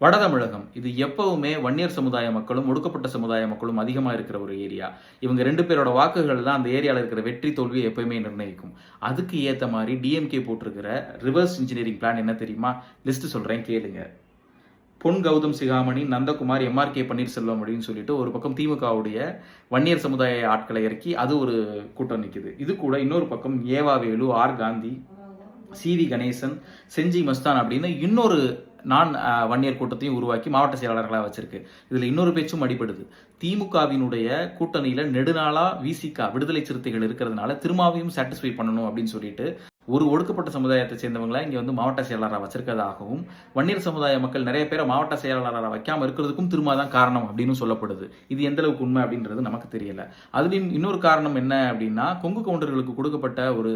வட தமிழகம் இது எப்பவுமே வன்னியர் சமுதாய மக்களும் ஒடுக்கப்பட்ட சமுதாய மக்களும் அதிகமாக இருக்கிற ஒரு ஏரியா. இவங்க 2 பேரோட வாக்குகள் தான் அந்த ஏரியாவில் இருக்கிற வெற்றி தோல்வியை எப்பவுமே நிர்ணயிக்கும். அதுக்கு ஏற்ற மாதிரி டிஎம்கே போட்டிருக்கிற ரிவர்ஸ் இன்ஜினியரிங் பிளான் என்ன தெரியுமா? லிஸ்ட் சொல்றேன் கேளுங்க. பொன் கௌதம் சிகாமணி, நந்தகுமார், எம்ஆர்கே பன்னீர்செல்வம் அப்படின்னு சொல்லிட்டு ஒரு பக்கம் திமுகவுடைய வன்னியர் சமுதாய ஆட்களை இறக்கி அது ஒரு கூட்டம் நிற்குது. இது கூட இன்னொரு பக்கம் ஏவாவேலு, ஆர் காந்தி, சிவி கணேசன், செஞ்சி மஸ்தான் அப்படின்னு இன்னொரு நான் வன்னியர் கூட்டத்தையும் உருவாக்கி மாவட்ட செயலாளர்களாக வச்சிருக்கு. இதுல இன்னொரு பேச்சும் அடிபடுது. திமுகவினுடைய கூட்டணியில நெடுநாளா விசிக விடுதலை சிறுத்தைகள் இருக்கிறதுனால திருமாவையும் சாட்டிஸ்ஃபை பண்ணணும் அப்படின்னு சொல்லிட்டு ஒரு ஒடுக்கப்பட்ட சமுதாயத்தை சேர்ந்தவங்களை இங்க வந்து மாவட்ட செயலாளராக வச்சிருக்கிறதாகவும், வன்னியர் சமுதாய மக்கள் நிறைய பேரை மாவட்ட செயலாளராக வைக்காம இருக்கிறதுக்கும் திருமா தான் காரணம் அப்படின்னு சொல்லப்படுது. இது எந்த அளவுக்கு உண்மை அப்படின்றது நமக்கு தெரியல. அதுலயும் இன்னொரு காரணம் என்ன அப்படின்னா, கொங்கு கவுண்டர்களுக்கு கொடுக்கப்பட்ட ஒரு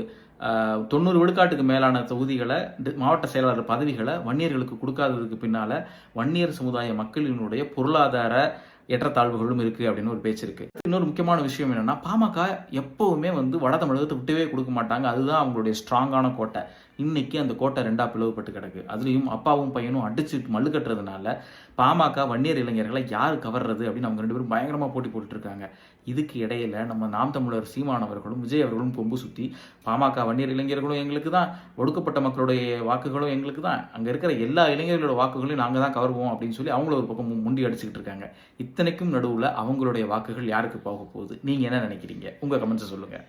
90 விழுக்காட்டுக்கு மேலான தொகுதிகளை மாவட்ட செயலாளர் பதவிகளை வன்னியர்களுக்கு கொடுக்காததுக்கு பின்னால வன்னியர் சமுதாய மக்களினுடைய பொருளாதார ஏற்றத்தாழ்வுகளும் இருக்கு அப்படின்னு ஒரு பேச்சு இருக்கு. இன்னொரு முக்கியமான விஷயம் என்னன்னா, பாமக எப்பவுமே வந்து வட தமிழகத்தை விட்டவே கொடுக்க மாட்டாங்க. அதுதான் அவங்களுடைய ஸ்ட்ராங்கான கோட்டை. இன்னைக்கு அந்த கோட்டை 2ஆ பிளவுபட்டு கிடக்கு. அதுலயும் அப்பாவும் பையனும் அடிச்சு மல்லு கட்டுறதுனால பாமக வன்னியர் இளைஞர்களை யாரு கவர்றது அப்படின்னு அவங்க 2 பேரும் பயங்கரமா போட்டி போட்டுட்டு இருக்காங்க. இதுக்கு இடையில நம்ம நாம் தமிழர் சீமான் அவர்களும் விஜய் அவர்களும் கொம்பு சுத்தி பாமக வன்னியர் இளைஞர்களும் எங்களுக்கு தான், ஒடுக்கப்பட்ட மக்களுடைய வாக்குகளும் எங்களுக்கு தான், அங்க இருக்கிற எல்லா இளைஞர்களோட வாக்குகளையும் நாங்க தான் கவர்வோம் அப்படின்னு சொல்லி அவங்கள ஒரு பக்கம் முண்டி அடிச்சுக்கிட்டு இருக்காங்க. இத்தனைக்கும் நடுவுல அவங்களுடைய வாக்குகள் யாருக்கு போக போகுது? நீங்க என்ன நினைக்கிறீங்க? உங்க கமெண்ட்ஸ் சொல்லுங்க.